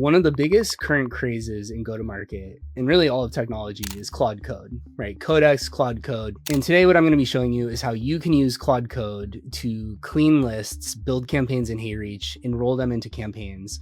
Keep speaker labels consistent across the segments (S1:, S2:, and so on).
S1: One of the biggest current crazes in go-to-market and really all of technology is Claude Code, right? Codex, Claude Code. And today what I'm going to be showing you is how you can use Claude Code to clean lists, build campaigns in HeyReach, enroll them into campaigns,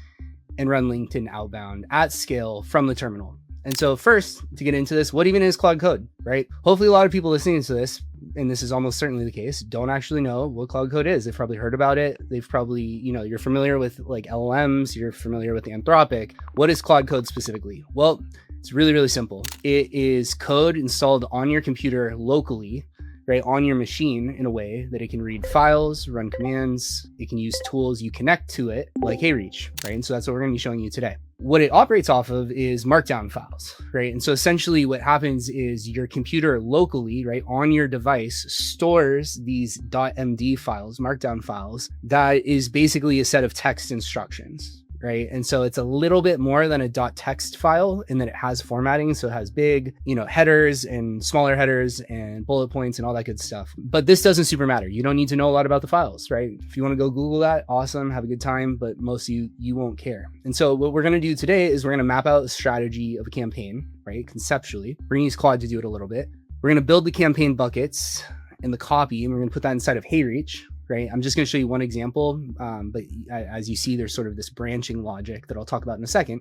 S1: and run LinkedIn outbound at scale from the terminal. And so first, to get into this, what even is Claude Code, right? Hopefully a lot of people listening to this, and this is almost certainly the case, don't actually know what Claude Code is. They've probably heard about it. They've probably, you're familiar with like LLMs, you're familiar with Anthropic. What is Claude Code specifically? Well, it's really, really simple. It is code installed on your computer locally, right, on your machine in a way that it can read files, run commands, it can use tools you connect to it like HeyReach, right? And so that's what we're going to be showing you today. What it operates off of is markdown files, right? And so essentially what happens is your computer locally, right, on your device stores these .md files, markdown files, that is basically a set of text instructions, right? And so it's a little bit more than a .text file in that it has formatting. So it has big, headers and smaller headers and bullet points and all that good stuff. But this doesn't super matter. You don't need to know a lot about the files, right? If you want to go Google that, awesome, have a good time, but most of you won't care. And so what we're going to do today is we're going to map out the strategy of a campaign, right? Conceptually, we're going to use Claude to do it a little bit. We're going to build the campaign buckets and the copy, and we're going to put that inside of HeyReach. Right. I'm just going to show you one example, but as you see, there's sort of this branching logic that I'll talk about in a second. And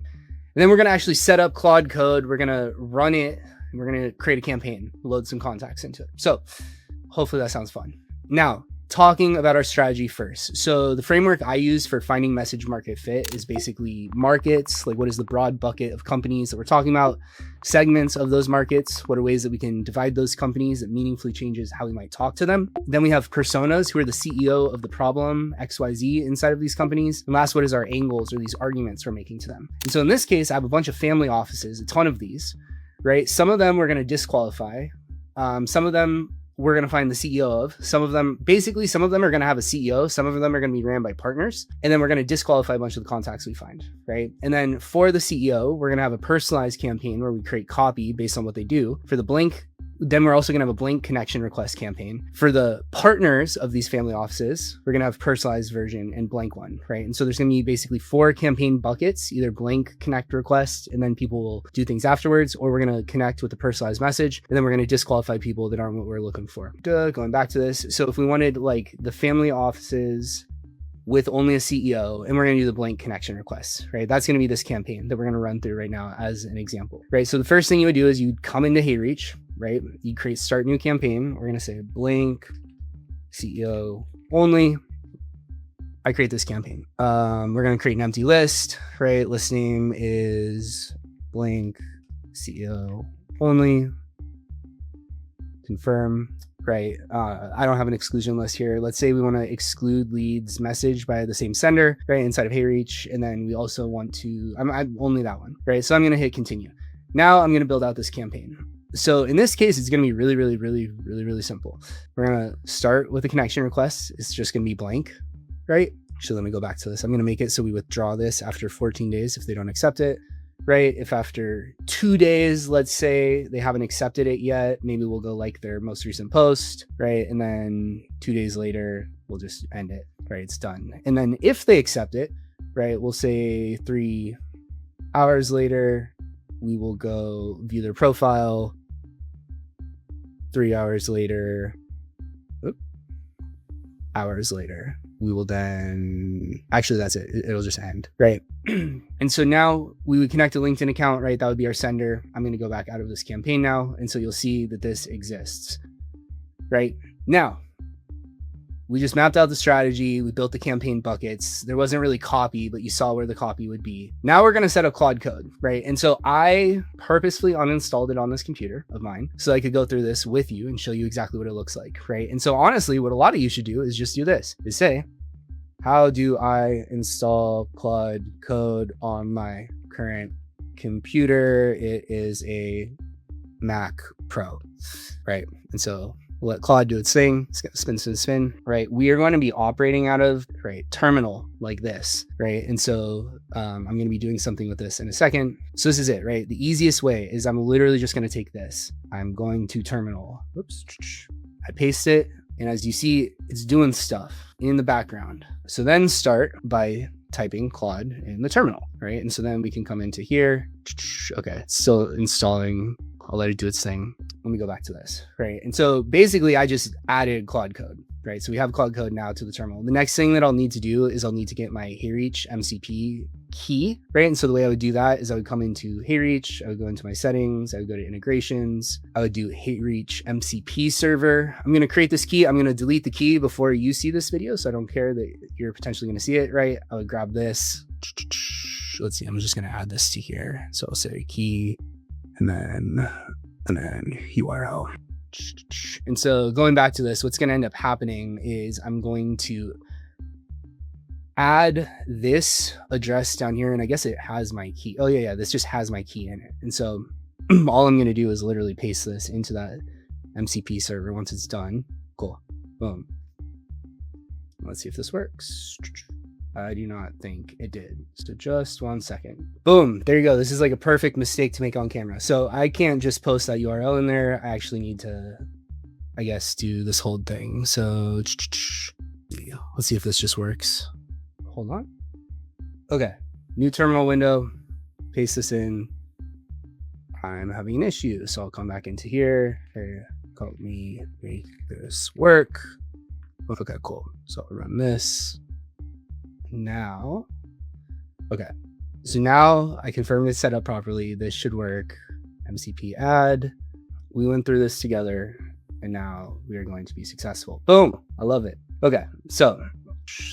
S1: then we're going to actually set up Claude Code. We're going to run it. And we're going to create a campaign, load some contacts into it. So hopefully that sounds fun. Now, talking about our strategy first. So the framework I use for finding message market fit is basically markets, like what is the broad bucket of companies that we're talking about, segments of those markets, what are ways that we can divide those companies that meaningfully changes how we might talk to them. Then we have personas, who are the CEO of the problem, XYZ inside of these companies. And last, what is our angles or these arguments we're making to them. And so in this case, I have a bunch of family offices, a ton of these, right? Some of them we're going to disqualify. Some of them we're going to find the CEO of. Some of them are going to have a CEO. Some of them are going to be ran by partners. And then we're going to disqualify a bunch of the contacts we find, right? And then for the CEO, we're going to have a personalized campaign where we create copy based on what they do. For the blank, then we're also going to have a blank connection request campaign. For the partners of these family offices, we're going to have personalized version and blank one, right? And so there's going to be basically 4 campaign buckets, either blank connect request, and then people will do things afterwards, or we're going to connect with a personalized message, and then we're going to disqualify people that aren't what we're looking for. Going back to this. So if we wanted like the family offices with only a CEO, and we're going to do the blank connection requests, right? That's going to be this campaign that we're going to run through right now as an example, right? So the first thing you would do is you'd come into HeyReach, right? You create start new campaign. We're going to say blank CEO only. I create this campaign. We're going to create an empty list, right? List name is blank CEO only. Confirm. Right. I don't have an exclusion list here. Let's say we want to exclude leads message by the same sender, right, inside of HeyReach. And then we also want to, I'm only that one, right? So I'm going to hit continue. Now I'm going to build out this campaign. So in this case, it's going to be really, really, really, really, really simple. We're going to start with a connection request. It's just going to be blank, right? So let me go back to this. I'm going to make it so we withdraw this after 14 days if they don't accept it. Right? If after 2 days, let's say they haven't accepted it yet, maybe we'll go like their most recent post, right? And then 2 days later, we'll just end it, right? It's done. And then if they accept it, right, we'll say 3 hours later, we will go view their profile. 3 hours later, hours later, we will then, actually that's it. It'll just end, right? And so now we would connect a LinkedIn account, right? That would be our sender. I'm going to go back out of this campaign now. And so you'll see that this exists, right? Now, we just mapped out the strategy. We built the campaign buckets. There wasn't really copy, but you saw where the copy would be. Now we're going to set up Claude Code, right? And so I purposefully uninstalled it on this computer of mine so I could go through this with you and show you exactly what it looks like, right? And so honestly, what a lot of you should do is just do this, is say, how do I install Claude Code on my current computer? It is a Mac Pro, right? And so we'll let Claude do its thing. It's going to spin, right? We are going to be operating out of, right, terminal like this, right? And so I'm going to be doing something with this in a second. So this is it, right? The easiest way is I'm literally just going to take this. I'm going to terminal. Oops. I paste it. And as you see, it's doing stuff in the background. So then start by typing Claude in the terminal, right? And so then we can come into here. Okay, it's still installing. I'll let it do its thing. Let me go back to this, right? And so basically I just added Claude Code, right? So we have Claude Code now to the terminal. The next thing that I'll need to do is I'll need to get my HeyReach MCP key, right? And so the way I would do that is I would come into HeyReach, I would go into my settings, I would go to integrations, I would do HeyReach MCP server. I'm going to create this key. I'm going to delete the key before you see this video, so I don't care that you're potentially going to see it, right? I would grab this. Let's see, I'm just going to add this to here. So I'll say key and then URL. And so going back to this, what's going to end up happening is I'm going to add this address down here, and I guess it has my key. Oh yeah, this just has my key in it. And so all I'm going to do is literally paste this into that MCP server once it's done. Cool. Boom. Let's see if this works. I do not think it did. So just 1 second. Boom. There you go. This is like a perfect mistake to make on camera. So I can't just post that URL in there. I actually need to, I guess, do this whole thing. So let's see if this just works. Hold on. Okay. New terminal window. Paste this in. I'm having an issue. So I'll come back into here. Hey, help me make this work. Okay, cool. So I'll run this. Now, okay, so now I confirmed it's set up properly. This should work. MCP add. We went through this together, and now we are going to be successful. Boom. I love it. Okay, so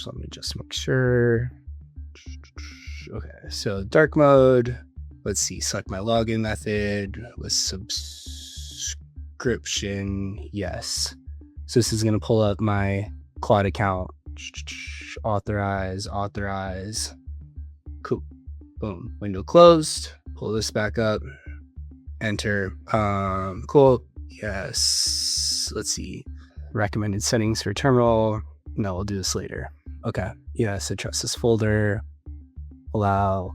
S1: let me just make sure. Okay, so dark mode. Let's see, select my login method with subscription. Yes. So this is going to pull up my Claude account. Authorize. Cool. Boom. Window closed. Pull this back up. Enter. Cool. Yes. Let's see. Recommended settings for terminal. No, we'll do this later. Okay. Yes. I trust this folder. Allow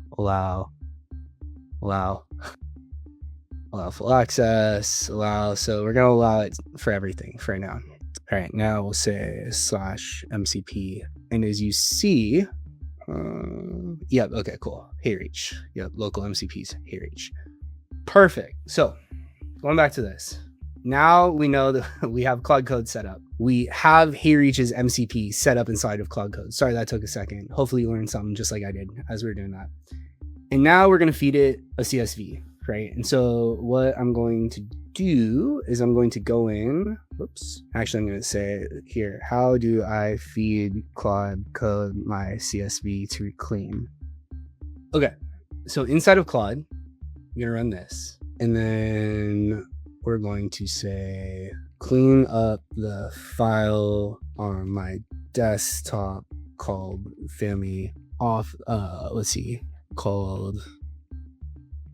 S1: full access. Allow. So we're gonna allow it for everything for right now. All right, now we'll say /MCP. And as you see, yep, okay, cool. HeyReach. Yep, local MCPs, HeyReach. Perfect. So going back to this. Now we know that we have Claude Code set up. We have HeyReach's MCP set up inside of Claude Code. Sorry, that took a second. Hopefully you learned something just like I did as we were doing that. And now we're going to feed it a CSV, right? And so what I'm going to do is I'm going to go in, whoops, actually I'm going to say here, how do I feed Claude Code my CSV to reclaim? Okay, so inside of Claude, I'm going to run this, and then we're going to say clean up the file on my desktop called family off, let's see, called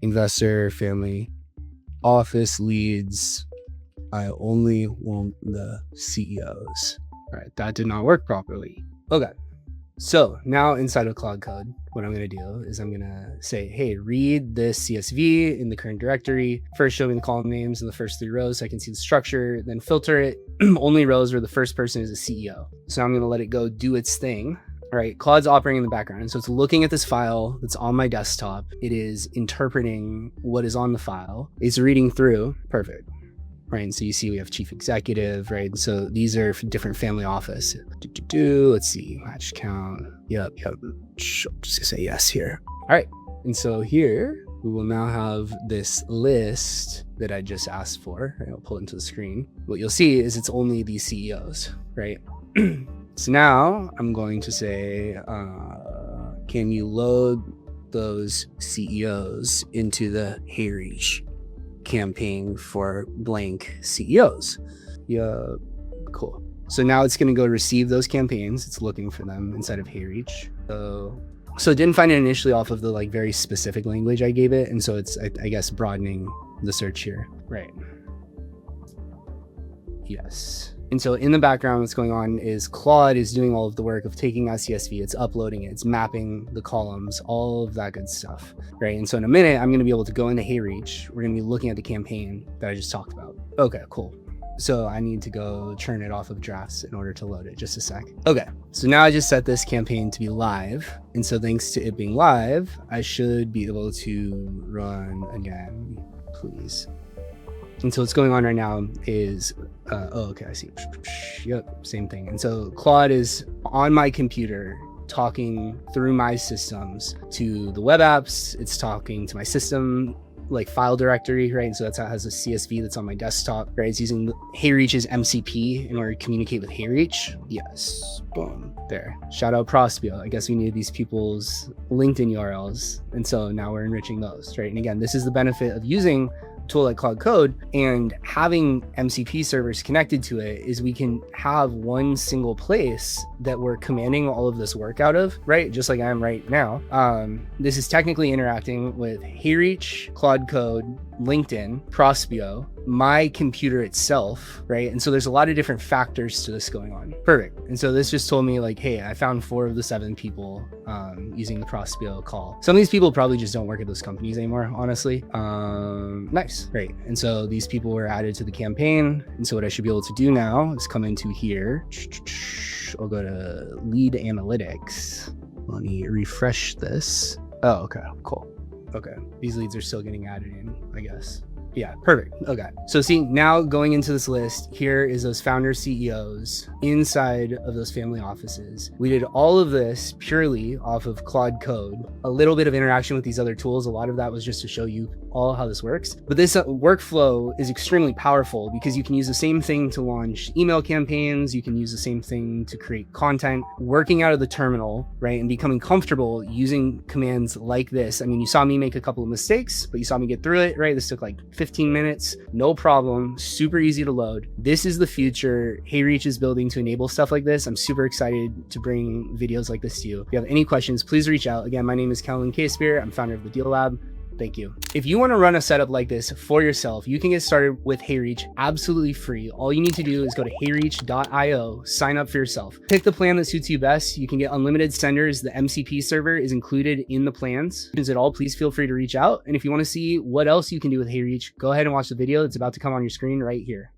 S1: investor family office leads. I only want the CEOs. All right, that did not work properly. Okay, so now inside of Claude Code, what I'm going to do is I'm going to say, hey, read this CSV in the current directory. First, show me the column names in the first 3 rows so I can see the structure, then filter it. Only rows where the first person is a CEO. So I'm going to let it go do its thing. All right, Claude's operating in the background. And so it's looking at this file that's on my desktop. It is interpreting what is on the file. It's reading through. Perfect. Right, and so you see we have chief executive, right? And so these are different family office. Let's see, match count. Yep. Just say yes here. All right, and so here we will now have this list that I just asked for. Right? I'll pull it into the screen. What you'll see is it's only these CEOs, right? So now I'm going to say, can you load those CEOs into the HeyReach campaign for blank CEOs? Yeah, cool. So now it's going to go receive those campaigns. It's looking for them inside of HeyReach. So it didn't find it initially off of the like very specific language I gave it. And so it's, I guess, broadening the search here. Right. Yes. And so in the background, what's going on is Claude is doing all of the work of taking that CSV, it's uploading it, it's mapping the columns, all of that good stuff, right? And so in a minute, I'm going to be able to go into HeyReach. We're going to be looking at the campaign that I just talked about. Okay, cool. So I need to go turn it off of drafts in order to load it. Just a sec. Okay, so now I just set this campaign to be live. And so thanks to it being live, I should be able to run again, please. And so what's going on right now is, oh, okay, I see. Yep, same thing. And so Claude is on my computer talking through my systems to the web apps. It's talking to my system, like file directory, right? And so that's how it has a CSV that's on my desktop, right? It's using HeyReach's MCP in order to communicate with HeyReach. Yes, boom, there. Shout out Prospio. I guess we needed these people's LinkedIn URLs. And so now we're enriching those, right? And again, this is the benefit of using tool like Claude Code and having MCP servers connected to it is we can have one single place that we're commanding all of this work out of, right? Just like I am right now. This is technically interacting with HeyReach, Claude Code, LinkedIn, Prospio, my computer itself, right? And so there's a lot of different factors to this going on. Perfect. And so this just told me like, hey, I found 4 of the 7 people using the Prospio call. Some of these people probably just don't work at those companies anymore, honestly. Nice, great. And so these people were added to the campaign. And so what I should be able to do now is come into here. I'll go to lead analytics. Let me refresh this. Oh, okay, cool. Okay, these leads are still getting added in, I guess. Yeah, perfect. Okay, so see, now going into this list, here is those founder CEOs inside of those family offices. We did all of this purely off of Claude Code. A little bit of interaction with these other tools. A lot of that was just to show you all how this works. But this workflow is extremely powerful because you can use the same thing to launch email campaigns. You can use the same thing to create content, working out of the terminal, right? And becoming comfortable using commands like this. I mean, you saw me make a couple of mistakes, but you saw me get through it, right? This took like 15 minutes, no problem, super easy to load. This is the future HeyReach is building to enable stuff like this. I'm super excited to bring videos like this to you. If you have any questions, please reach out. Again, my name is Calvin K-Spear. I'm founder of the Deal Lab. Thank you. If you want to run a setup like this for yourself, you can get started with HeyReach absolutely free. All you need to do is go to heyreach.io, sign up for yourself. Pick the plan that suits you best. You can get unlimited senders. The MCP server is included in the plans. Is it all? Please feel free to reach out. And if you want to see what else you can do with HeyReach, go ahead and watch the video that's about to come on your screen right here.